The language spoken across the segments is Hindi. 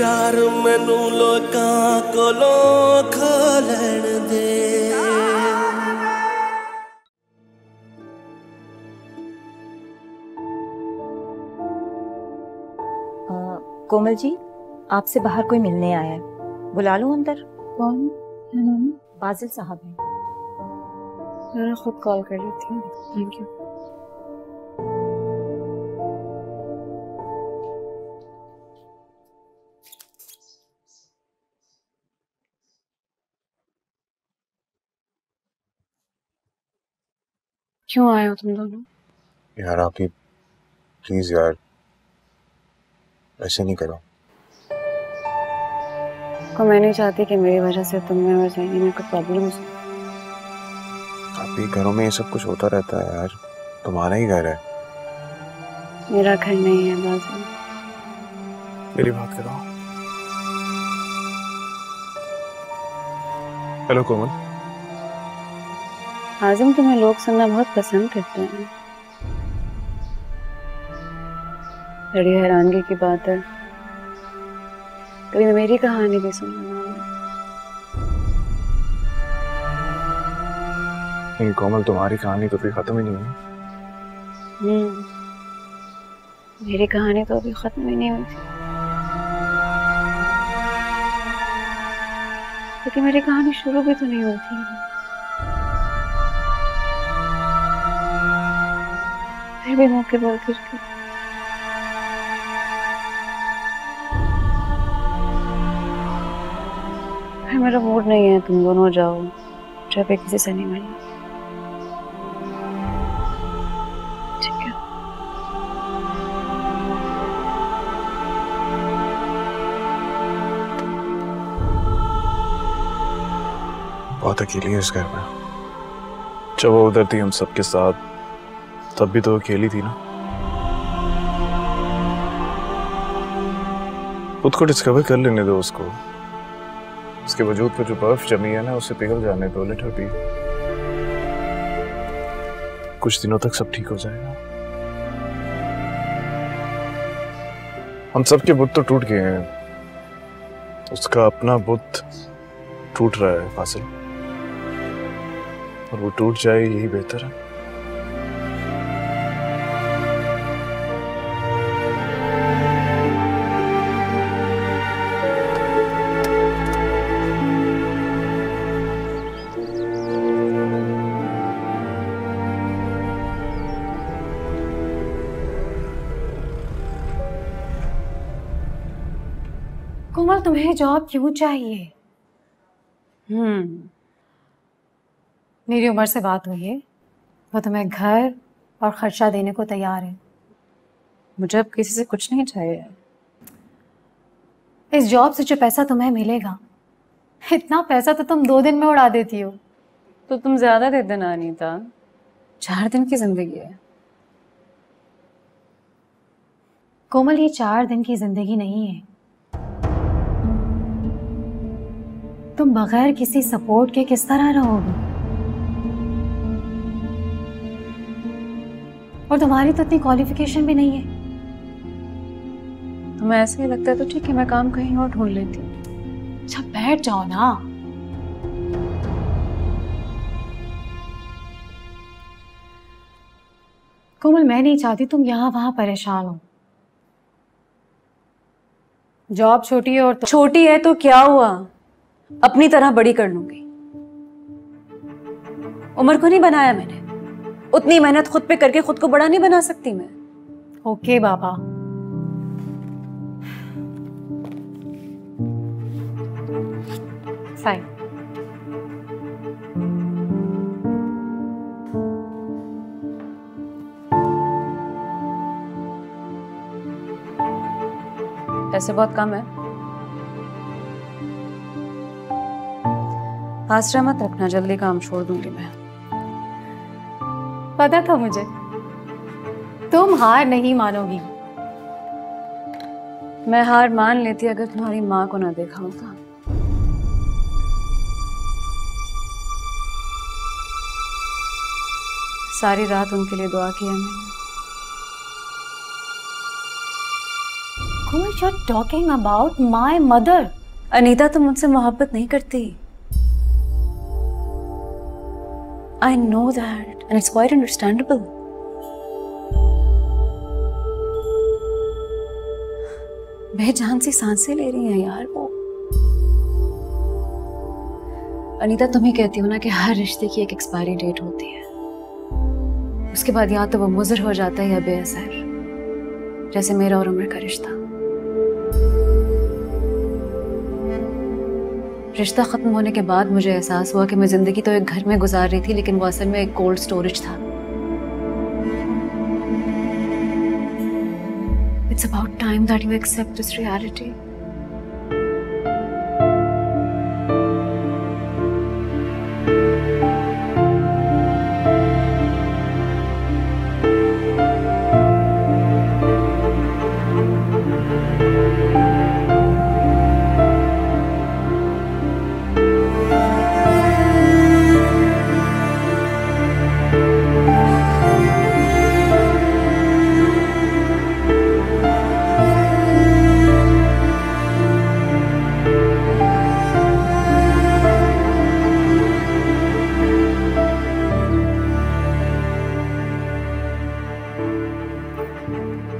प्यार मैनू लोकां कोलों खा लैण दे। कोमल जी, आपसे बाहर कोई मिलने आया है, बुला लूं अंदर? कौन? क्या नाम है? बाजिल साहब हैं। मैं खुद कॉल कर लेती हूँ। Thank you. क्यों आए हो तुम दोनों? यार आपकी प्लीज यार ऐसे नहीं करो। को मैं नहीं चाहती कि मेरी वजह से तुम में और जैनी में कोई प्रॉब्लम्स हो। आपके घरों में ये सब कुछ होता रहता है यार, तुम्हारा ही घर है। मेरा घर नहीं है बाजिल। मेरी बात करो। हेलो कोमल। आजिम, तुम्हें लोग सुनना बहुत पसंद करते हैं। बड़ी हैरानगी की बात है, कभी मेरी कहानी भी सुनना। नहीं कोमल, तुम्हारी कहानी तो फिर खत्म ही नहीं हुई। मेरी कहानी तो अभी खत्म ही नहीं हुई थी, लेकिन मेरी कहानी शुरू भी तो नहीं हुई थी। फिर भी मौके पर गिर गई। फिर मेरा मूड नहीं है तुम दोनों जाओ, जब एक किसी से नहीं मिलना। ठीक है? बहुत अकेली है इस घर में। जब वो उधर थी हम सबके साथ, तब भी तो अकेली थी ना। खुद को डिस्कवर कर लेने दो उसको। उसके वजूद पर जो बर्फ जमी है ना, उसे पिघल जाने दो। Let her be. कुछ दिनों तक सब ठीक हो जाएगा। हम सबके बुत तो टूट गए हैं, उसका अपना बुत टूट रहा है फासिल, और वो टूट जाए यही बेहतर है। कोमल, तुम्हें जॉब क्यों चाहिए? मेरी उम्र से बात हुई है, वो तुम्हें घर और खर्चा देने को तैयार है। मुझे अब किसी से कुछ नहीं चाहिए। इस जॉब से जो पैसा तुम्हें मिलेगा, इतना पैसा तो तुम 2 दिन में उड़ा देती हो। तो तुम ज्यादा दे देना अनीता, 4 दिन की जिंदगी है। कोमल, ये 4 दिन की जिंदगी नहीं है। तुम बगैर किसी सपोर्ट के किस तरह रहोगे? और तुम्हारी तो इतनी क्वालिफिकेशन भी नहीं है। तुम्हें ऐसे ही लगता है तो ठीक है, मैं काम कहीं और ढूंढ लेती हूँ। अच्छा, बैठ जाओ ना। कोमल, मैं नहीं चाहती तुम यहाँ वहां परेशान हो। जॉब छोटी है, और छोटी है तो क्या हुआ, अपनी तरह बड़ी कर लूंगी। उमर को नहीं बनाया मैंने, उतनी मेहनत खुद पे करके खुद को बड़ा नहीं बना सकती मैं। ओके बाबा, फाइन। पैसे बहुत कम है, आश्रय मत रखना, जल्दी काम छोड़ दूंगी मैं। पता था मुझे, तुम हार नहीं मानोगी। मैं हार मान लेती अगर तुम्हारी माँ को ना देखा होता। सारी रात उनके लिए दुआ की है मैंने। Who is you talking about? My mother. Anita तुम मुझसे मोहब्बत नहीं करती. I know that, and it's quite understandable. बेजान सी सांसें ले रही हैं यार वो. अनीता तुम ही कहती हो ना कि हर रिश्ते की एक एक्सपायरी डेट होती है. उसके बाद या तो वो मुज़र हो जाता है या बेअसर, जैसे मेरा और उमर का रिश्ता. रिश्ता खत्म होने के बाद मुझे एहसास हुआ कि मैं जिंदगी तो एक घर में गुजार रही थी, लेकिन वो असल में एक कोल्ड स्टोरेज था. It's about time that you accept this reality.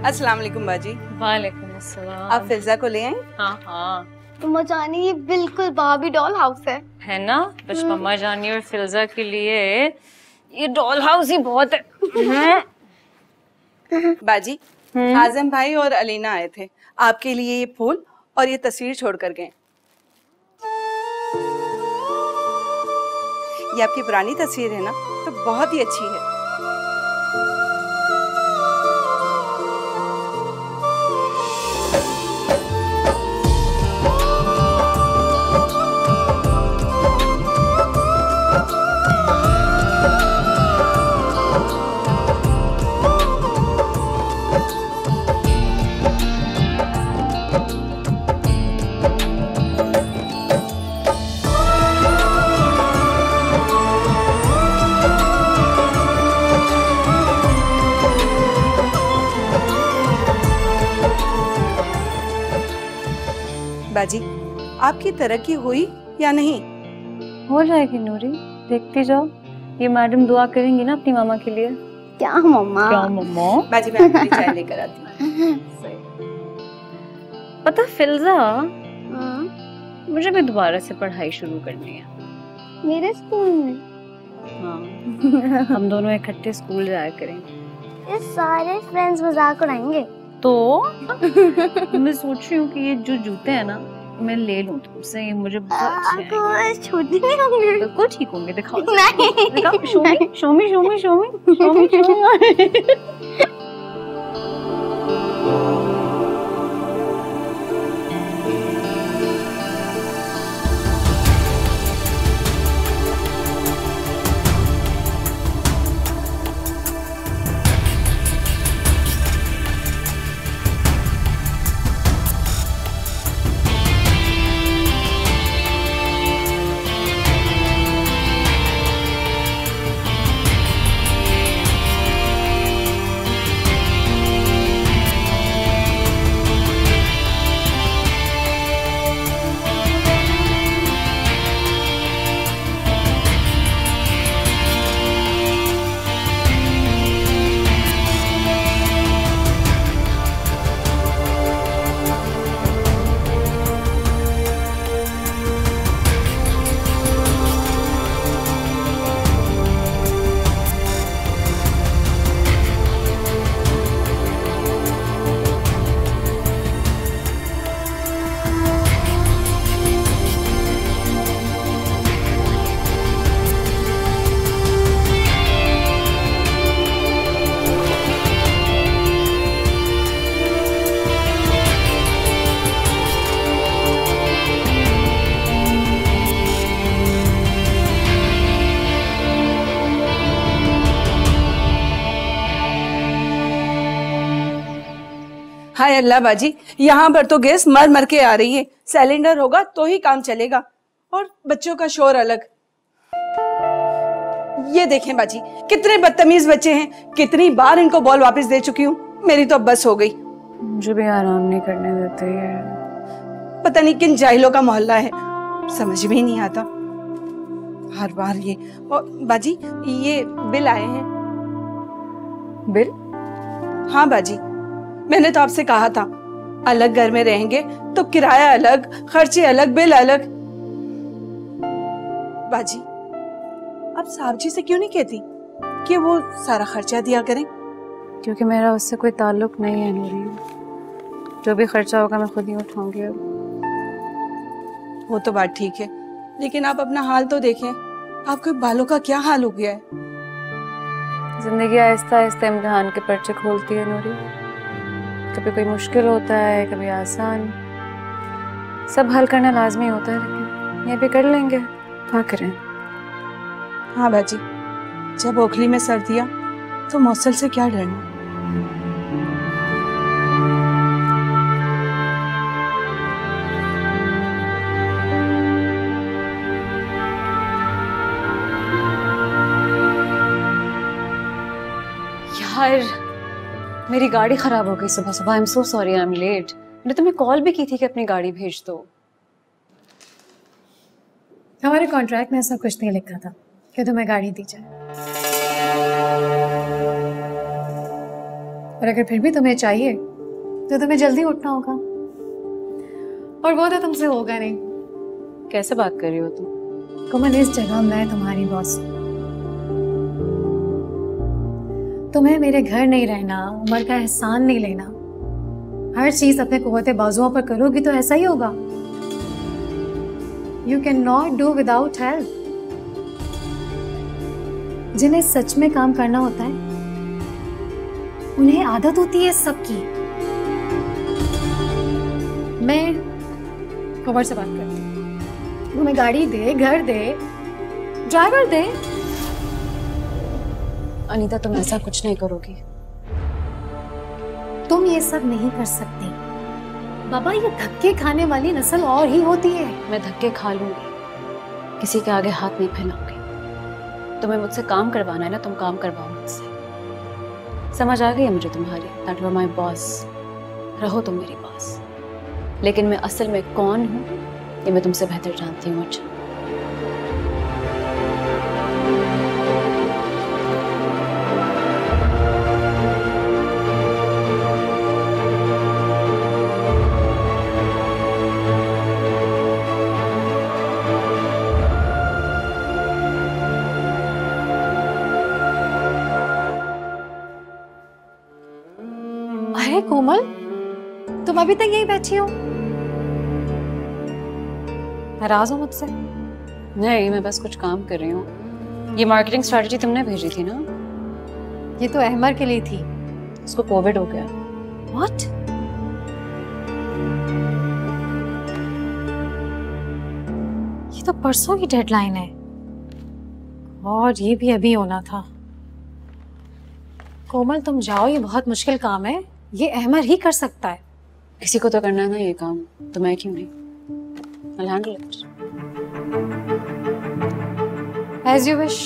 अस्सलाम वालेकुम बाजी। वालेकुम अस्सलाम। आप फिजा को ले आए? हाँ हाँ। तो मम्मा जानी ये बिल्कुल बार्बी डॉल हाउस है ना? बस मम्मा जानी और फिजा के लिए ये डॉल हाउस ही बहुत है। बाजी, आजम भाई और अलीना आए थे, आपके लिए ये फूल और ये तस्वीर छोड़ कर गए। ये आपकी पुरानी तस्वीर है ना, तो बहुत ही अच्छी है। बाजी, आपकी तरक्की हुई या नहीं? हो जाएगी नूरी, देखती जाओ। ये मैडम दुआ करेंगी ना अपनी मामा के लिए। क्या मम्मा? क्या मम्मा? बाजी, मैं आपके लिए चाय लेकर आती हूँ। पता फिल्जा, मुझे भी दोबारा से पढ़ाई शुरू करनी है। मेरे स्कूल में? हाँ। हम दोनों इकट्ठे स्कूल जाया करेंगे। ये सारे फ्रेंड्स मजाक उड़ाएंगे। तो मैं सोच रही हूँ कि ये जो जूते हैं ना, मैं ले लूँ तुमसे, ये मुझे बहुत अच्छे हैं। छोटे नहीं होंगे? बिल्कुल ठीक होंगे, दिखाओ। नहीं। दिखाओ, show me, show me, show me, show me, show me, show me. हाय अल्लाह बाजी, यहाँ पर तो गैस मर मर के आ रही है। सिलेंडर होगा तो ही काम चलेगा, और बच्चों का शोर अलग। ये देखें बाजी, कितने बदतमीज बच्चे हैं। कितनी बार इनको बॉल वापस दे चुकी हूँ, मेरी तो अब बस हो गई। मुझे भी आराम नहीं करने देते ये। पता नहीं किन जाहिलों का मोहल्ला है, समझ में ही नहीं आता हर बार ये। और बाजी ये बिल आए हैं। बिल? हाँ बाजी, मैंने तो आपसे कहा था अलग घर में रहेंगे तो किराया अलग, खर्चे अलग, बिल अलग। बाजी आप साहब जी से क्यों नहीं कहती कि वो सारा खर्चा दिया करें? क्योंकि मेरा उससे कोई ताल्लुक नहीं है नूरी, जो भी खर्चा होगा मैं खुद ही उठाऊंगी। अब वो तो बात ठीक है, लेकिन आप अपना हाल तो देखें, आपके बालों का क्या हाल हो गया है। जिंदगी आहिस्ता आहिस्ता इम्तिहान के पर्चे खोलती है नूरी। कभी कोई मुश्किल होता है, कभी आसान। सब हल करना लाजमी होता है, लेकिन ये भी कर लेंगे, क्या करें। हाँ बाजी, जब ओखली में सर दिया तो मौसल से क्या डरना। यार मेरी गाड़ी खराब हो गई सुबह सुबह। I am so sorry, I am late. मैंने तुम्हें कॉल भी की थी कि अपनी गाड़ी भेज दो। हमारे कॉन्ट्रैक्ट में ऐसा कुछ नहीं लिखा था कि तुम्हें गाड़ी दी जाए, और अगर फिर भी तुम्हें चाहिए तो तुम्हें जल्दी उठना होगा, और वो तो तुमसे होगा नहीं। कैसे बात कर रही हो तुम? कोमल, इस जगह मैं तुम्हारी बॉस हूँ। तुम्हें मेरे घर नहीं रहना, उम्र का एहसान नहीं लेना, हर चीज अपने कुव्वते बाजुओं पर करोगी तो ऐसा ही होगा। You can not do without help. जिन्हें सच में काम करना होता है उन्हें आदत होती है सबकी। मैं खबर से बात करती हूँ, तुम्हें गाड़ी दे, घर दे, ड्राइवर दे। अनीता तुम ऐसा कुछ नहीं करोगी। तुम ये सब नहीं कर सकती बाबा, ये धक्के खाने वाली नस्ल और ही होती है। मैं धक्के खा लूंगी, किसी के आगे हाथ नहीं फैलाऊंगी। तुम्हें मुझसे काम करवाना है ना, तुम काम करवाओ मुझसे। समझ आ गई है मुझे तुम्हारी। दैट वर माय बॉस, रहो तुम मेरी बॉस, लेकिन मैं असल में कौन हूँ ये मैं तुमसे बेहतर जानती हूँ। अच्छा अरे कोमल, तुम अभी तक यहीं बैठी हो? नाराज हो मुझसे? नहीं, मैं बस कुछ काम कर रही हूँ। ये मार्केटिंग स्ट्रेटजी तुमने भेजी थी ना? ये तो अहमर के लिए थी। उसको कोविड हो गया। व्हाट? ये तो परसों की डेडलाइन है और ये भी अभी होना था। कोमल तुम जाओ, ये बहुत मुश्किल काम है, ये अहमर ही कर सकता है। किसी को तो करना है ना ये काम, तो मैं क्यों नहीं? I'll handle it. As you wish.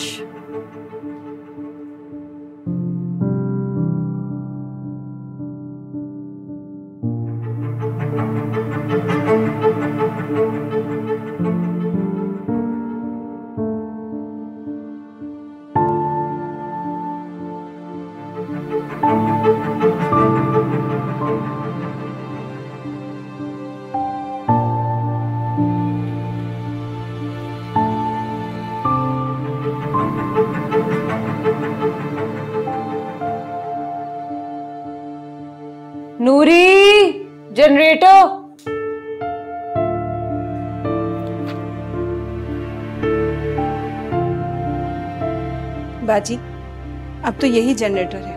Noori, generator. बाजी अब तो यही जनरेटर है।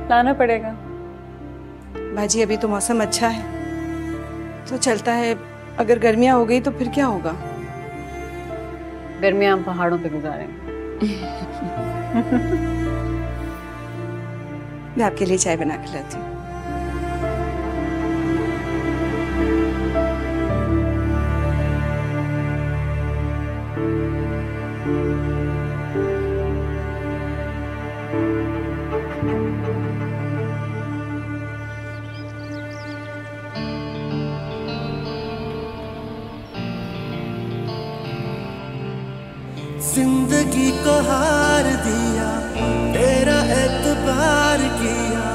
लाना पड़ेगा। बाजी अभी तो मौसम अच्छा है तो चलता है, अगर गर्मियां हो गई तो फिर क्या होगा? गर्मियां हम पहाड़ों पे गुजारेंगे। मैं आपके लिए चाय बना के लाती हूँ। जिंदगी को हार दिया, तेरा एतबार किया,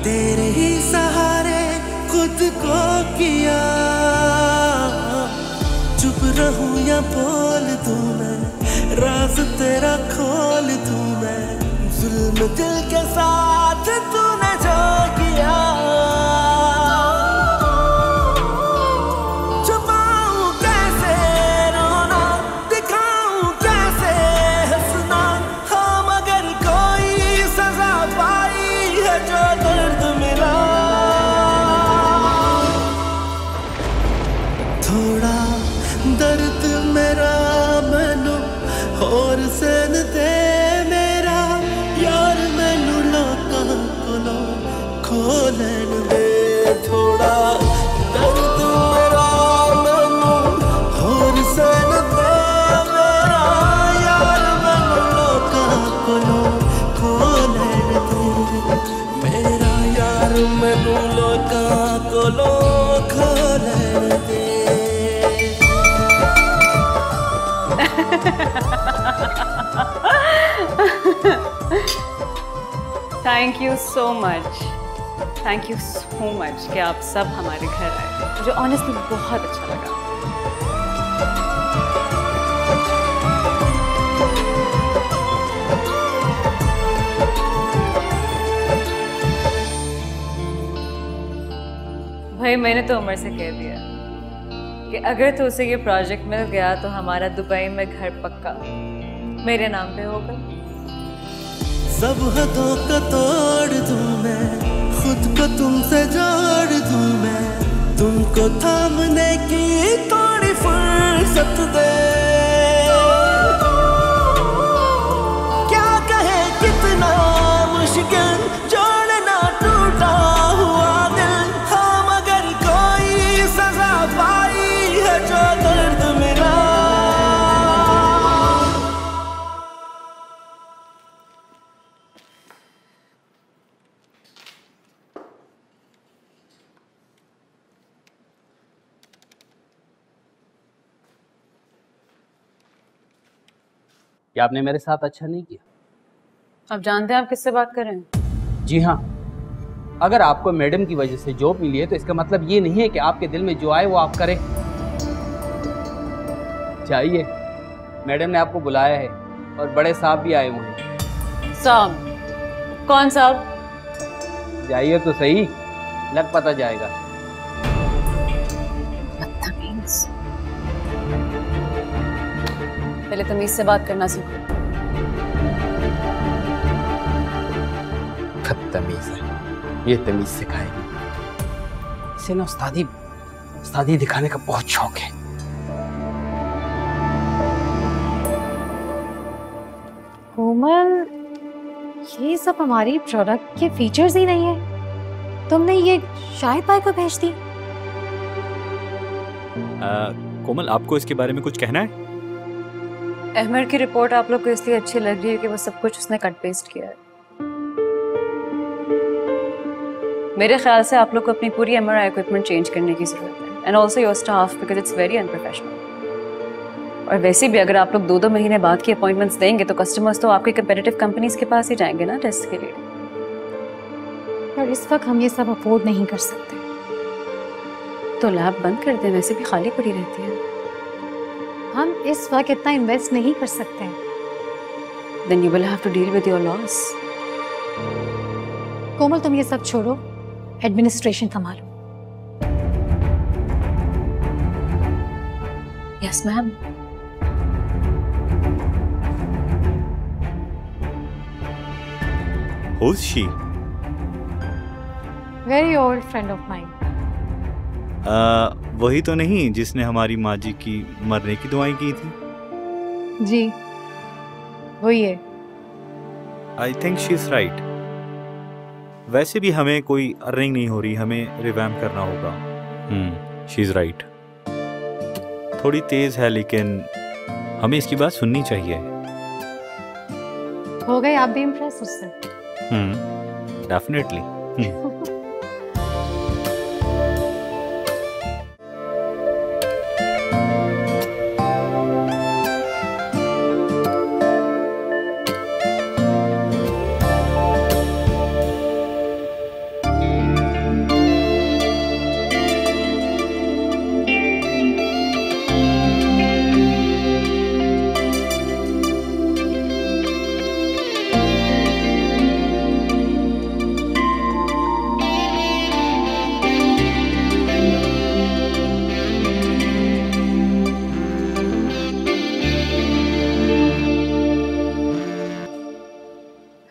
तेरे ही सहारे खुद को किया। चुप रहूं या बोल दूं मैं, राज तेरा खोल दूं मैं, जुल्म दिल के साथ तूने जो किया। छुपाऊं कैसे रोना, दिखाऊं कैसे हंसना, हाँ मगर कोई सजा पाई है जो दर्द मिला। थोड़ा दर्द मेरा मैनू होर सहन दे मेरा यार, मैनू लोकां कोलों खो लैन दे। थोड़ा दर्द मेरा मैनू होर सहन दे मेरा यार, मैनू लोकां कोलों खो लैन दे मेरा यार, मैनू लोकां कोलों खो लैन दे। Thank you so much, thank you so much कि आप सब हमारे घर आए। मुझे ऑनेस्टली बहुत अच्छा लगा। भाई मैंने तो उमर से कह दिया कि अगर तो उसे ये प्रोजेक्ट मिल गया तो हमारा दुबई में घर पक्का मेरे नाम पे होगा। सब हदों को तोड़ दूं मैं, खुद को तुमसे जोड़ दूं मैं, तुमको थामने की थोड़ी फुर्सत दे। क्या कहे कितना मुश्किल जोड़ना टूटा हुआ दिल, हाँ मगर कोई सजा पाई है जो दर्द मिला। क्या आपने मेरे साथ अच्छा नहीं किया? आप जानते हैं आप किससे बात कर रहे हैं? जी हाँ, अगर आपको मैडम की वजह से जॉब मिली है तो इसका मतलब ये नहीं है कि आपके दिल में जो आए वो आप करें। चाहिए, मैडम ने आपको बुलाया है और बड़े साहब भी आए हुए हैं। साहब? कौन साहब? जाइए तो सही, लग पता जाएगा। बदतमीज। पहले तमीज से बात करना सीखो। बदतमीज है, ये तमीज सिखाएगी। इसे ना उस्तादी दिखाने का बहुत शौक है। कोमल, ये सब हमारी प्रोडक्ट के फीचर्स ही नहीं है। तुमने ये शाहिद भाई को भेज दी। कोमल, आपको इसके बारे में कुछ कहना है? अहमद की रिपोर्ट आप लोग को इसलिए अच्छी लग रही है कि वो सब कुछ उसने कट पेस्ट किया है। मेरे ख्याल से आप लोग को अपनी पूरी MRI इक्विपमेंट चेंज करने की जरूरत है, and also your staff, because it's very unprofessional. और वैसे भी अगर आप लोग 2-2 महीने बाद की अपॉइंटमेंट्स देंगे तो कस्टमर्स तो आपकी कंपेटिटिव कंपनीज के पास ही जाएंगे ना टेस्ट के लिए। पर इस वक्त हम ये सब अफोर्ड नहीं कर सकते। तो लैब बंद कर दें, वैसे भी खाली पड़ी रहती है। हम इस वक्त इतना इन्वेस्ट नहीं कर सकते। Then you will have to deal with your loss. कोमल, तुम ये सब छोड़ो, एडमिनिस्ट्रेशन संभालो। Yes, ma'am. Who's she? Very old friend of mine. वही तो नहीं जिसने हमारी माँ जी की मरने की दुआएं की थी? जी, वही है। I think she is right. वैसे भी हमें कोई अर्निंग नहीं हो रही, हमें रिवैम्प करना होगा। She is right. थोड़ी तेज है लेकिन हमें इसकी बात सुननी चाहिए। हो गए आप भी इम्प्रेस उससे? डेफिनेटली।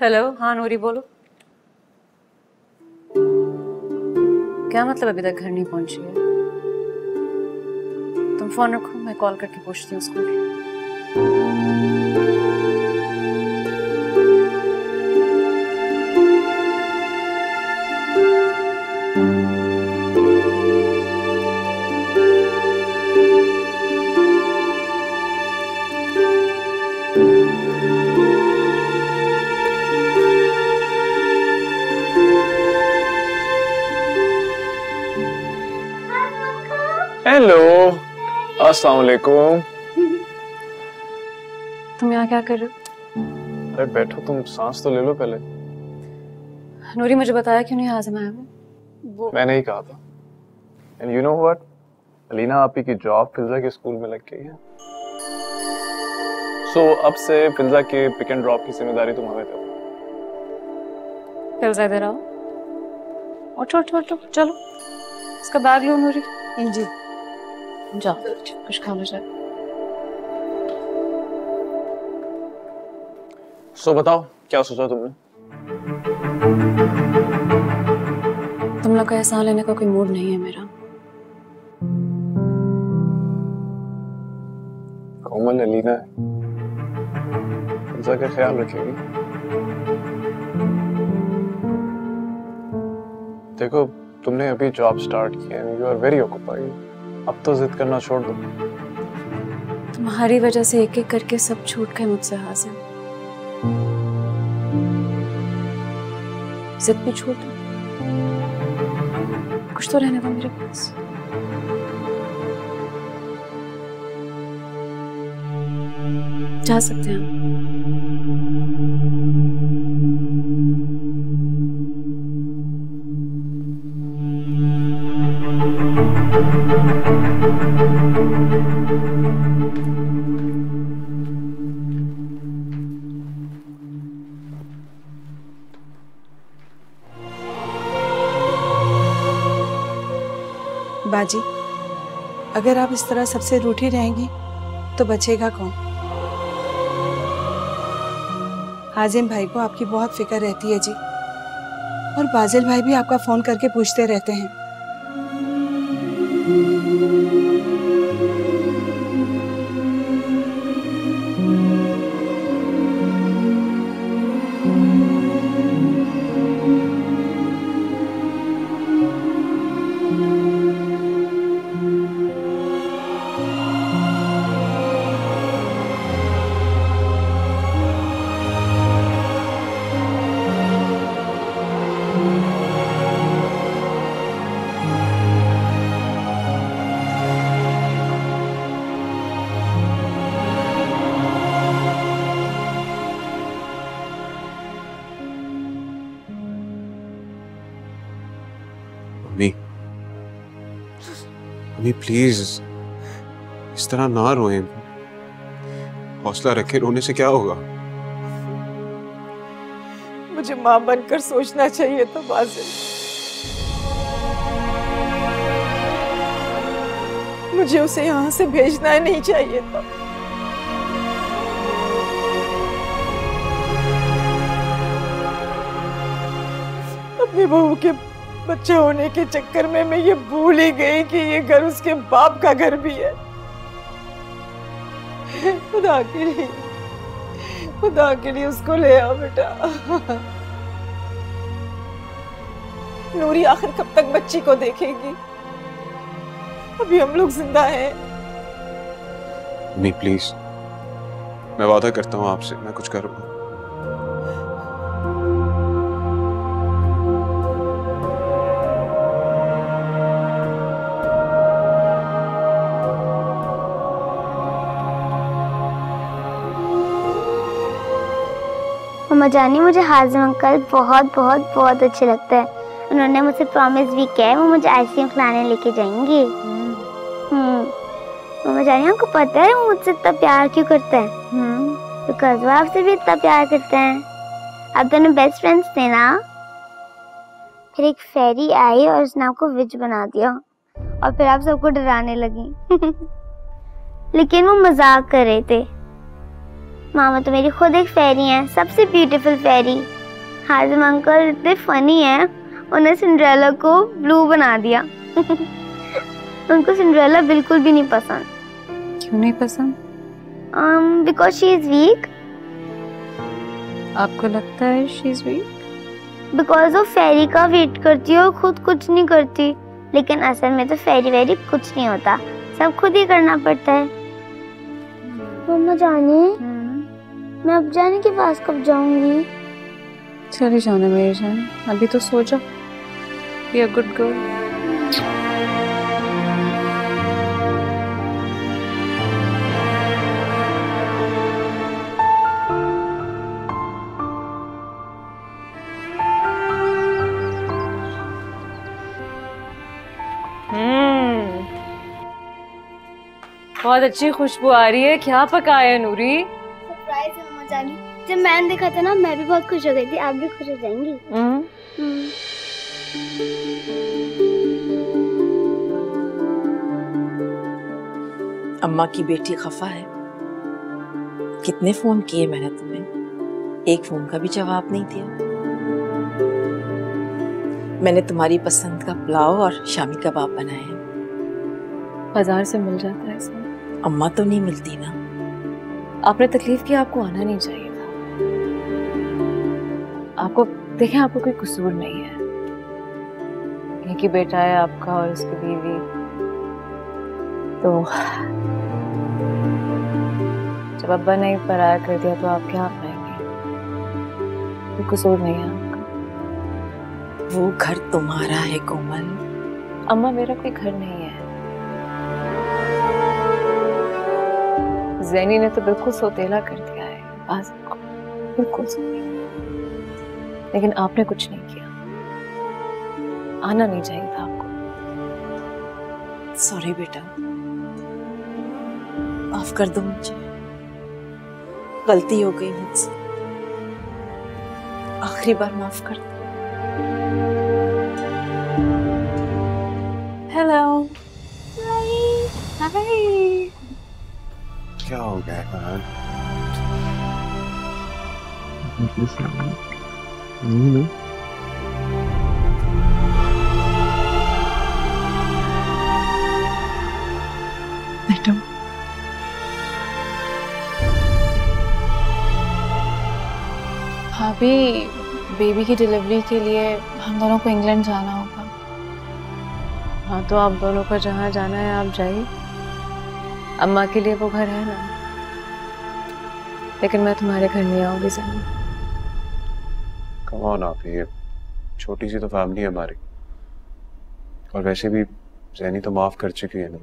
हेलो, हाँ नूरी बोलो। क्या मतलब अभी तक घर नहीं पहुंची है? तुम फोन रखो, मैं कॉल करके पूछती हूँ उसको। हेलो, अस्सलाम वालेकुम। तुम यहाँ क्या कर रहे हो? अरे बैठो, तुम सांस तो ले लो पहले। नूरी मुझे बताया क्यों नहीं हाजिर आया वो? मैंने ही कहा था। And you know what, Alina आपी की जॉब फिजा के स्कूल में लग गई है। सो अब से फिजा के पिक एंड ड्रॉप की जिम्मेदारी तुम हमें दो। फिजा इधर आओ। उठो चलो, इसका बैग लो नूरी। जी जाओ, कुछ खा लो जाए। सो बताओ, क्या सोचा तुमने? तुम लोग का एहसान लेने का कोई मूड नहीं है मेरा। कोमल अलीना है, फिजा का ख्याल रखेगी। देखो, तुमने अभी जॉब स्टार्ट किया है, यू आर वेरी ऑक्युपाइड। अब तो जिद करना छोड़ दो। तुम्हारी वजह से एक एक करके सब छूट गए मुझसे हासिल। जिद भी छोड़ दो, कुछ तो रहने दो मेरे पास। जा सकते हैं हम। बाजी, अगर आप इस तरह सबसे रूठी रहेंगी तो बचेगा कौन? हाजिम भाई को आपकी बहुत फिक्र रहती है जी, और बाजिल भाई भी आपका फोन करके पूछते रहते हैं। अभी प्लीज इस तरह ना रोएं, हौसला रखे, रोने से क्या होगा? मुझे माँ बनकर सोचना चाहिए था बाजिल। मुझे उसे यहाँ से भेजना नहीं चाहिए था। अपनी बहू के बच्चे होने के चक्कर में मैं ये भूल ही गई कि ये घर उसके बाप का घर भी है। खुदा के लिए उसको ले आओ बेटा। नूरी आखिर कब तक बच्ची को देखेगी? अभी हम लोग जिंदा हैं। नहीं प्लीज, मैं वादा करता हूँ आपसे, मैं कुछ करूँगा। मम्मा जानी, मुझे हाजिम अंकल बहुत बहुत बहुत अच्छे लगते हैं। उन्होंने मुझसे प्रॉमिस भी किया है वो मुझे आइसक्रीम खिलाने लेके जाएंगे। मम्मा जानी, आपको पता है वो मुझसे इतना प्यार क्यों करते हैं? बिकॉज़ वो आपसे भी इतना प्यार करते हैं। आप दोनों बेस्ट फ्रेंड्स थे ना। फिर एक फेरी आई और उसने आपको विच बना दिया और फिर आप सबको डराने लगी। लेकिन वो मजाक कर रहे थे। मामा तो मेरी खुद एक फेरी हैं, सबसे ब्यूटीफुल फेरी। हाजिम अंकल इतने फनी हैं, उन्हें सिंड्रेला को ब्लू बना दिया। उनको सिंड्रेला बिल्कुल भी नहीं पसंद। क्यों नहीं पसंद? Because she is weak. आपको लगता है शी इज वीक? बिकॉज वो फेरी का वेट करती है और खुद कुछ नहीं करती। लेकिन असल में तो फेरी वेरी कुछ नहीं होता, सब खुद ही करना पड़ता है। मम्मा जाने, मैं अब जाने के पास कब जाऊंगी? चली जाना मेरी जान, अभी तो सो जाओ। Be a good girl. बहुत अच्छी खुशबू आ रही है। क्या पकाया है नूरी? सरप्राइज है मम्मा जानी। जब मैंने देखा था ना, मैं भी बहुत खुश हो गई थी। आप भी खुश हो जाएंगी। अम्मा की बेटी खफा है। कितने फोन किए मैंने तुम्हें, एक फोन का भी जवाब नहीं दिया। मैंने तुम्हारी पसंद का पुलाव और शामी कबाब बनाए हैं। बाजार से मिल जाता है सब। अम्मा तो नहीं मिलती ना। आपने तकलीफ की, आपको आना नहीं चाहिए था। आपको देखें, आपको कोई कसूर नहीं है। एक ही बेटा है आपका और उसकी बीवी, तो जब अब्बा ने पराया कर दिया तो आप क्या अपनाएंगे? कोई कसूर नहीं है आपका। वो घर तुम्हारा है कोमल। अम्मा मेरा कोई घर नहीं है। ज़ैनी ने तो बिल्कुल सौतेला कर दिया है आज़म को, बिल्कुल सौतेला। लेकिन आपने कुछ नहीं किया, आना नहीं चाहिए था आपको। सॉरी बेटा, माफ कर दो मुझे, गलती हो गई मुझसे, आखिरी बार माफ कर दो। हेलो। हाय। क्या हो गया यार? बैठो। भाभी, बेबी की डिलीवरी के लिए हम दोनों को इंग्लैंड जाना होगा। हाँ, तो आप दोनों को जहाँ जाना है आप जाइए। अम्मा के लिए वो घर है ना, लेकिन मैं तुम्हारे घर नहीं आऊंगी ज़ैनी। कम ऑन आप, ये छोटी सी तो फैमिली है हमारी, और वैसे भी ज़ैनी तो माफ कर चुकी है ना।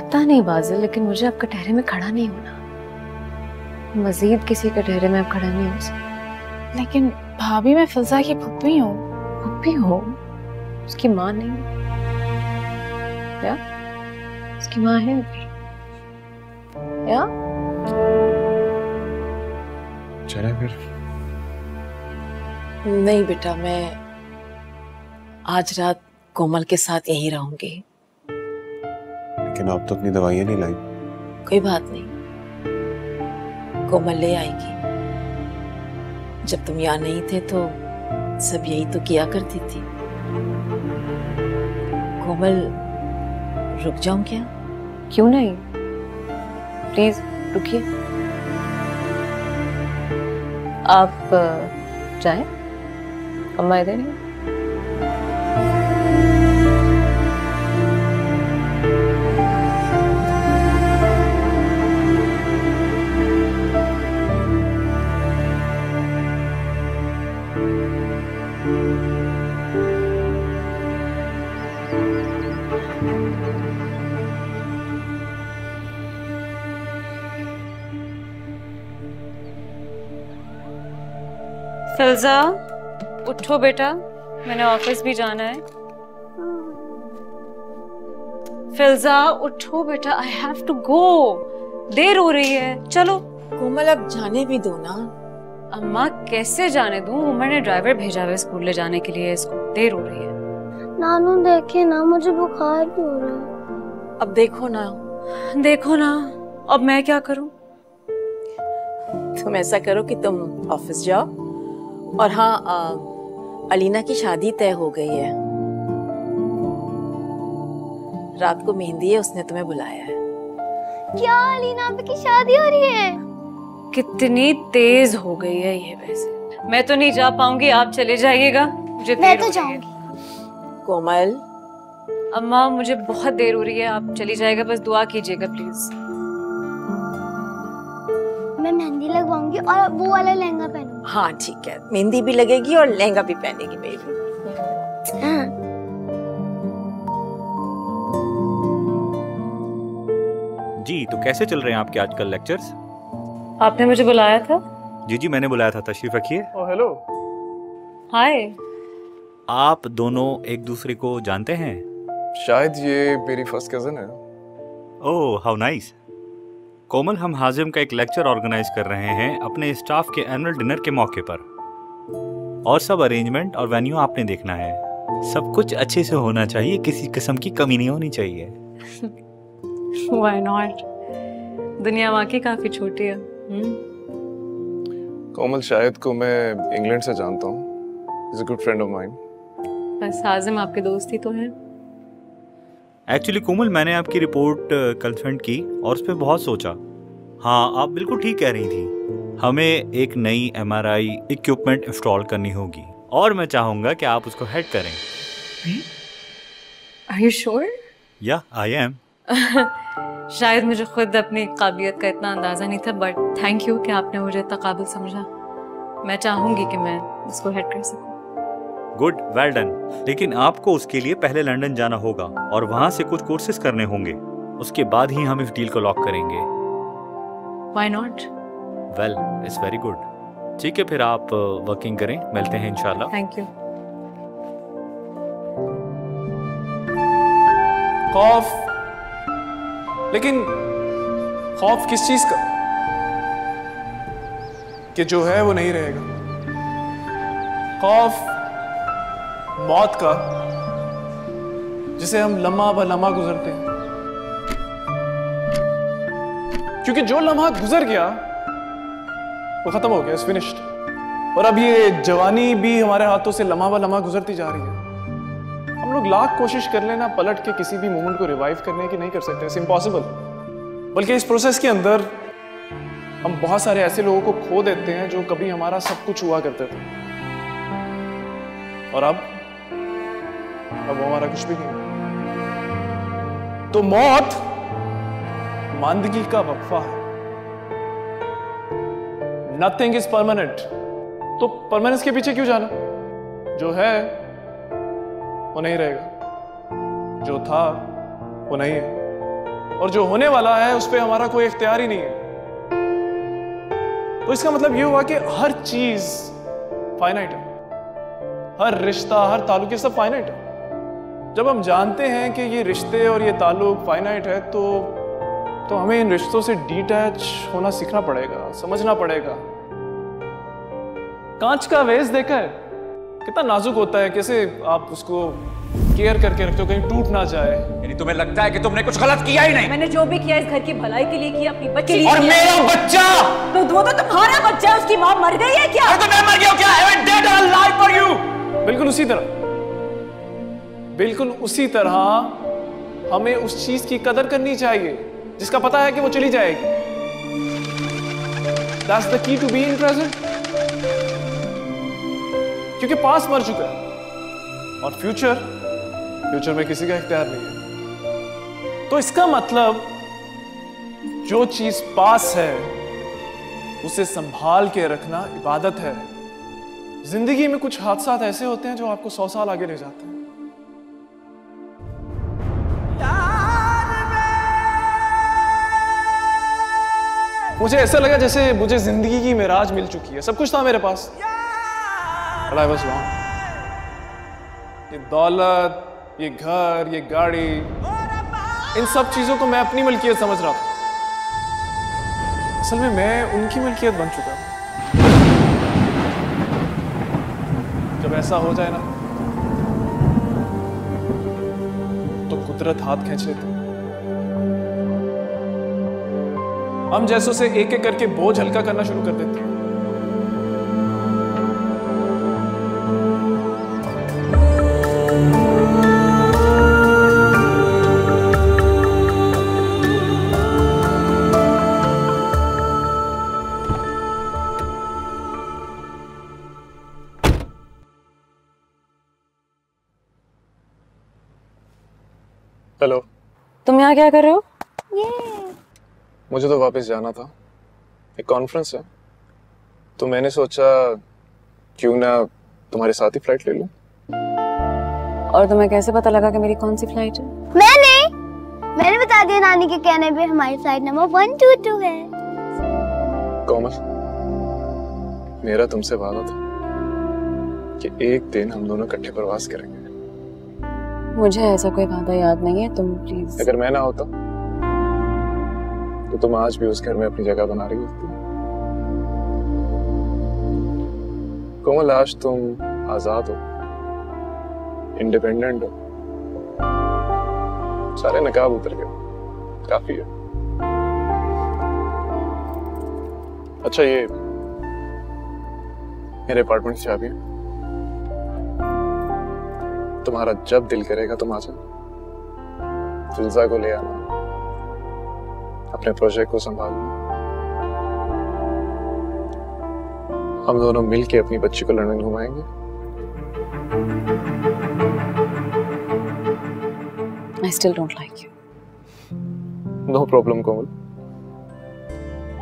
पता नहीं बाज़िल, लेकिन मुझे अब कटहरे में खड़ा नहीं होना। मजीद किसी कटहरे में अब खड़ा नहीं हो सकता। लेकिन भाभी, मैं फिजा की फुप्पी हूँ। फुप्पी हो? उसकी माँ नहीं या? उसकी माँ है या? चले फिर। नहीं बेटा, मैं आज रात कोमल के साथ यहीं रहूंगी। लेकिन आप तो अपनी दवाइयाँ नहीं लाई। कोई बात नहीं, कोमल ले आएगी। जब तुम यहाँ नहीं थे तो सब यही तो किया करती थी। कोमल, रुक जाऊं क्या? क्यों नहीं, प्लीज रुकिए। आप जाएं, अम्मा इधर ही। फिल्जा, उठो बेटा, मैंने ऑफिस भी जाना है। फिल्जा उठो बेटा, आई हैव टू गो, देर हो रही है, चलो। कोमल अब जाने भी दो ना। अम्मा कैसे जाने दूं, उमर ने ड्राइवर भेजा है स्कूल ले जाने के लिए, इसको देर हो रही है। नानू देखे ना, मुझे बुखार भी हो रहा है। अब देखो ना। देखो ना, अब मैं क्या करूं? तुम ऐसा करो कि तुम ऑफिस जाओ, और हाँ अलीना की शादी तय हो गई है, रात को मेहंदी है, उसने तुम्हें बुलाया है। क्या अलीना की शादी हो रही है? कितनी तेज हो गई है ये। वैसे मैं तो नहीं जा पाऊंगी, आप चले जाइएगा, मुझे मैं देर तो हो रही है। कोमल, अम्मा मुझे बहुत देर हो रही है, आप चली जाइएगा, बस दुआ कीजिएगा प्लीज। मैं मेहंदी लगवाऊंगी और वो वाला लहंगा पहनूंगी। हाँ ठीक है, मेहंदी भी लगेगी और लहंगा भी पहनेगी बेबी। हाँ। जी, तो कैसे चल रहे हैं आपके आजकल लेक्चर्स? आपने मुझे बुलाया था? जी जी, मैंने बुलाया था, तशरीफ रखिए। Oh hello. हाय। आप दोनों एक दूसरे को जानते हैं? शायद ये मेरी फर्स्ट कजन है। Oh how nice. कोमल, हम हाजिम का एक लेक्चर ऑर्गेनाइज कर रहे हैं अपने स्टाफ के एनुअल डिनर के मौके पर, और सब अरेंजमेंट और वेन्यू आपने देखना है। सब कुछ अच्छे से होना चाहिए, किसी किस्म की कमी नहीं होनी चाहिए। Why not? दुनिया वाकई काफी छोटी है। कोमल शायद को मैं इंग्लैंड से जानता हूँ। He's a good friend of mine. बस हाजिम आपके दोस्त ही तो हैं। एक्चुअली कोमल, मैंने आपकी रिपोर्ट कंसल्ट की और उस पर बहुत सोचा। हाँ, आप बिल्कुल ठीक कह रही थी, हमें एक नई MRI इक्विपमेंट इंस्टॉल करनी होगी, और मैं चाहूंगा कि आप उसको हेड करें। Are you sure? या आई एम। शायद मुझे खुद अपनी काबिलियत का इतना अंदाजा नहीं था, बट थैंक यू कि आपने मुझे इतना काबिल समझा। मैं चाहूंगी कि मैं इसको हेड कर सकूं। Good, well done. लेकिन आपको उसके लिए पहले लंदन जाना होगा और वहां से कुछ कोर्सेज करने होंगे, उसके बाद ही हम इस डील को लॉक करेंगे। Why not? Well, it's very good. ठीक है, फिर आप वर्किंग करें, मिलते हैं इंशाल्लाह। Thank you. खौफ, लेकिन खौफ किस चीज का? कि जो है वो नहीं रहेगा। खौफ मौत का, जिसे हम लम्हा ब लम्हा गुजरते हैं, क्योंकि जो लम्हा गुजर गया वो खत्म हो गया, इट्स फिनिश्ड। और अब ये जवानी भी हमारे हाथों से लम्हा ब लम्हा गुजरती जा रही है। हम लोग लाख कोशिश कर लेना पलट के किसी भी मोमेंट को रिवाइव करने की नहीं कर सकते, इट्स इम्पॉसिबल। बल्कि इस प्रोसेस के अंदर हम बहुत सारे ऐसे लोगों को खो देते हैं जो कभी हमारा सब कुछ हुआ करते थे, और अब वो हमारा कुछ भी नहीं। तो मौत मांदगी का वक्फा है। नथिंग इज परमानेंट, तो परमानेंस के पीछे क्यों जाना? जो है वो नहीं रहेगा, जो था वो नहीं है, और जो होने वाला है उस पर हमारा कोई इख्तियार ही नहीं है। तो इसका मतलब ये हुआ कि हर चीज फाइनाइट है, हर रिश्ता, हर ताल्लुक, ये सब फाइनाइट है। जब हम जानते हैं कि ये रिश्ते और ये ताल्लुक फाइनाइट है, तो हमें इन रिश्तों से डिटैच होना सीखना पड़ेगा, समझना पड़ेगा। कांच का वेस देखा है कितना नाजुक होता है, कैसे आप उसको केयर करके रखते हो कहीं टूट ना जाए। यानी तुम्हें लगता है कि तुमने कुछ गलत किया ही नहीं? मैंने जो भी किया इस घर की भलाई के लिए किया, अपनी बच्ची के लिए और किया। मेरा बच्चा तो वो तो तुम्हारा बच्चा है, उसकी माँ मर गई है क्या? तो मैं मर गया हूं क्या? I am dead or alive for you? बिल्कुल उसी तरह, बिल्कुल उसी तरह हमें उस चीज की कदर करनी चाहिए जिसका पता है कि वो चली जाएगी। That's the key to be in present। क्योंकि पास मर चुका है और फ्यूचर में किसी का इख्तियार नहीं है। तो इसका मतलब जो चीज पास है उसे संभाल के रखना इबादत है। जिंदगी में कुछ हादसा ऐसे होते हैं जो आपको 100 साल आगे ले जाते हैं। मुझे ऐसा लगा जैसे मुझे जिंदगी की मिराज मिल चुकी है, सब कुछ था मेरे पास, but I was wrong। ये दौलत, ये घर, ये गाड़ी, इन सब चीजों को मैं अपनी मलकियत समझ रहा था। असल में मैं उनकी मलकियत बन चुका था। जब ऐसा हो जाए ना तो कुदरत हाथ खींच लेती है। हम जैसों से एक एक करके बोझ हल्का करना शुरू कर देती है। हेलो, तुम यहाँ क्या कर रहे हो? मुझे तो वापस जाना था, एक कॉन्फ्रेंस है, तो मैंने सोचा क्यों ना तुम्हारे साथ ही फ्लाइट ले लूं। और तुम्हें कैसे पता लगा कि मेरी कौन सी फ्लाइट है? मैंने बता दिया नानी के कहने पे हमारी फ्लाइट नंबर 122 है। कोमल, मेरा तुमसे वादा था कि एक दिन हम दोनों इकट्ठे प्रवास करेंगे। मुझे ऐसा कोई वादा याद नहीं है, तुम प्लीज। अगर मैं ना होता तो तुम आज भी उस घर में अपनी जगह बना रही होती। कोमल, आज तुम आजाद हो, इंडिपेंडेंट हो, सारे नकाब उतर गए, काफी है। अच्छा, ये मेरे अपार्टमेंट की चाबी है, तुम्हारा जब दिल करेगा तुम आ जाओ, फिल्जा को ले आना, अपने प्रोजेक्ट को संभालना, हम दोनों मिलके अपनी बच्ची को लंदन घुमाएंगे। I still don't like you. No problem Komal,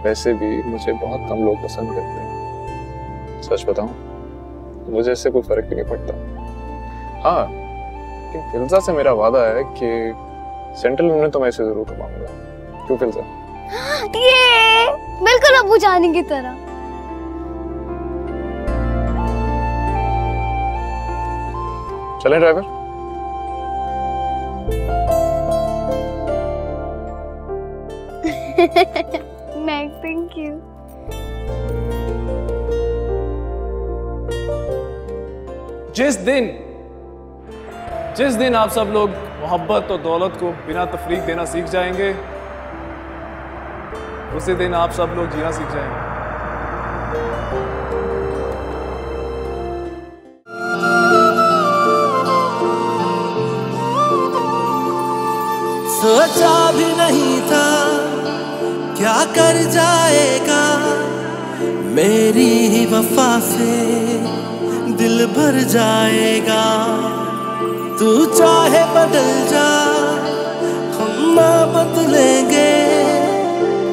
वैसे भी मुझे बहुत कम लोग पसंद करते हैं। सच बताऊं, मुझे इससे कोई फर्क भी नहीं पड़ता। हाँ, लेकिन फिल्जा से मेरा वादा है कि सेंट्रल यूनियन तो मैं इसे जरूर घुमाऊंगा। क्यों फिल्जा? ये बिल्कुल अब्बू जानी की तरह। चलें ड्राइवर? Meg, thank you. जिस दिन आप सब लोग मोहब्बत और दौलत को बिना तफरीक देना सीख जाएंगे, उसी दिन आप सब लोग जीना सीख जाएंगे। सोचा भी नहीं था क्या कर जाएगा, मेरी ही वफा से दिल भर जाएगा। तू चाहे बदल जा, हम ना बदलेंगे,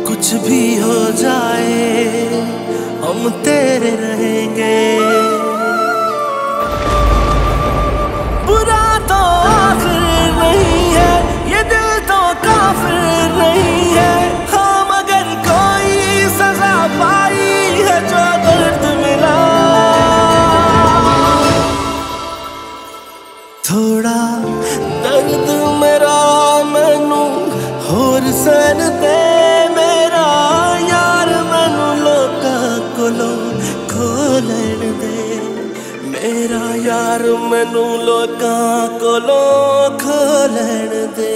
कुछ भी हो जाए हम तेरे रहेंगे। बुरा तो आखिर नहीं है, ये दिल तो काफिर नहीं है। हाँ, मगर कोई सजा पाई है जो दर्द मिला। थोड़ा दर्द मेरा मैनू होर सहन दे, मेरा यार मैनू लोकां कोलों खोलण दे, मेरा यार मैनू लोकां कोलों खोलण दे।